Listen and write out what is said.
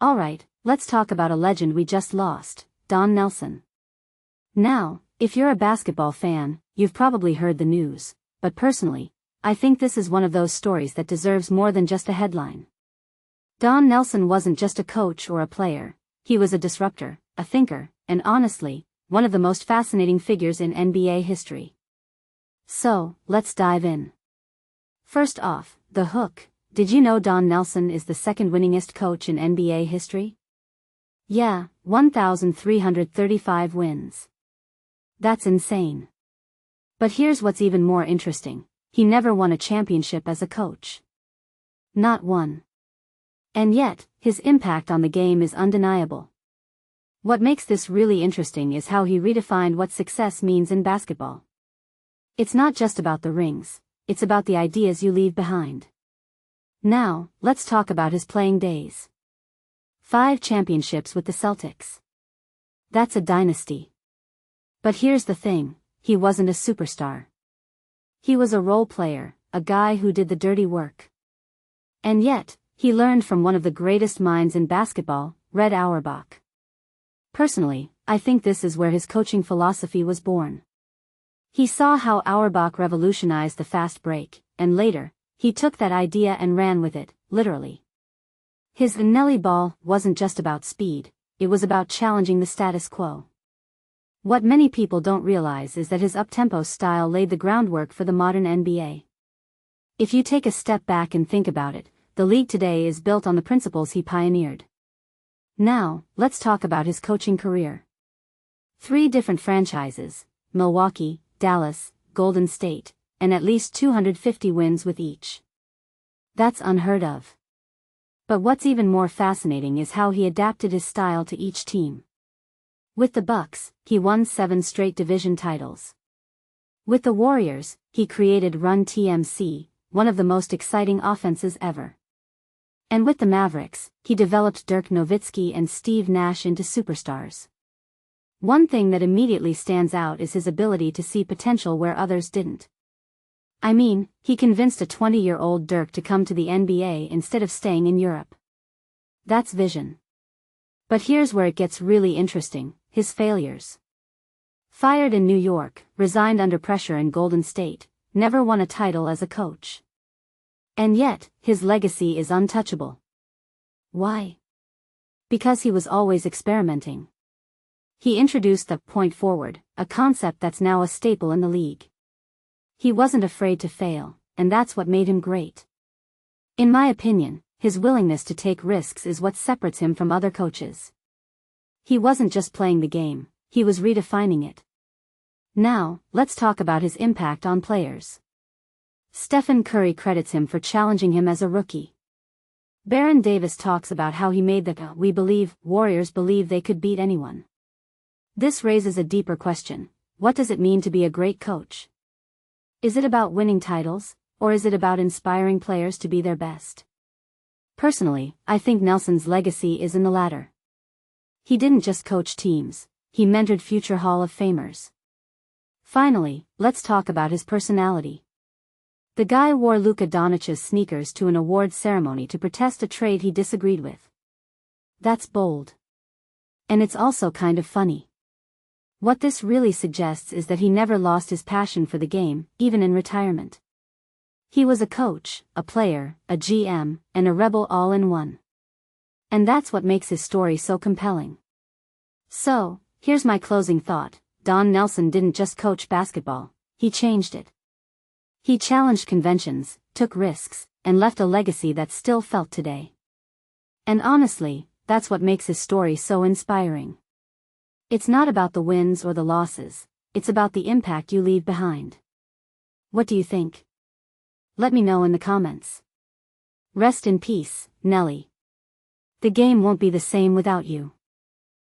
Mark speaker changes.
Speaker 1: Alright, let's talk about a legend we just lost, Don Nelson. Now, if you're a basketball fan, you've probably heard the news, but personally, I think this is one of those stories that deserves more than just a headline. Don Nelson wasn't just a coach or a player, he was a disruptor, a thinker, and honestly, one of the most fascinating figures in NBA history. So, let's dive in. First off, the hook. Did you know Don Nelson is the second-winningest coach in NBA history? Yeah, 1,335 wins. That's insane. But here's what's even more interesting. He never won a championship as a coach. Not one. And yet, his impact on the game is undeniable. What makes this really interesting is how he redefined what success means in basketball. It's not just about the rings, it's about the ideas you leave behind. Now, let's talk about his playing days. 5 championships with the Celtics. That's a dynasty. But here's the thing, he wasn't a superstar. He was a role player, a guy who did the dirty work. And yet, he learned from one of the greatest minds in basketball, Red Auerbach. Personally, I think this is where his coaching philosophy was born. He saw how Auerbach revolutionized the fast break, and later, he took that idea and ran with it, literally. His Nellie Ball wasn't just about speed, it was about challenging the status quo. What many people don't realize is that his up-tempo style laid the groundwork for the modern NBA. If you take a step back and think about it, the league today is built on the principles he pioneered. Now, let's talk about his coaching career. 3 different franchises, Milwaukee, Dallas, Golden State, and at least 250 wins with each. That's unheard of. But what's even more fascinating is how he adapted his style to each team. With the Bucks, he won 7 straight division titles. With the Warriors, he created Run TMC, one of the most exciting offenses ever. And with the Mavericks, he developed Dirk Nowitzki and Steve Nash into superstars. One thing that immediately stands out is his ability to see potential where others didn't. I mean, he convinced a 20-year-old Dirk to come to the NBA instead of staying in Europe. That's vision. But here's where it gets really interesting, his failures. Fired in New York, resigned under pressure in Golden State, never won a title as a coach. And yet, his legacy is untouchable. Why? Because he was always experimenting. He introduced the point forward, a concept that's now a staple in the league. He wasn't afraid to fail, and that's what made him great. In my opinion, his willingness to take risks is what separates him from other coaches. He wasn't just playing the game, he was redefining it. Now, let's talk about his impact on players. Stephen Curry credits him for challenging him as a rookie. Baron Davis talks about how he made the "we believe" Warriors believe they could beat anyone. This raises a deeper question: what does it mean to be a great coach? Is it about winning titles, or is it about inspiring players to be their best? Personally, I think Nelson's legacy is in the latter. He didn't just coach teams, he mentored future Hall of Famers. Finally, let's talk about his personality. The guy wore Luka Doncic's sneakers to an awards ceremony to protest a trade he disagreed with. That's bold. And it's also kind of funny. What this really suggests is that he never lost his passion for the game, even in retirement. He was a coach, a player, a GM, and a rebel all in one. And that's what makes his story so compelling. So, here's my closing thought: Don Nelson didn't just coach basketball, he changed it. He challenged conventions, took risks, and left a legacy that's still felt today. And honestly, that's what makes his story so inspiring. It's not about the wins or the losses, it's about the impact you leave behind. What do you think? Let me know in the comments. Rest in peace, Nellie. The game won't be the same without you.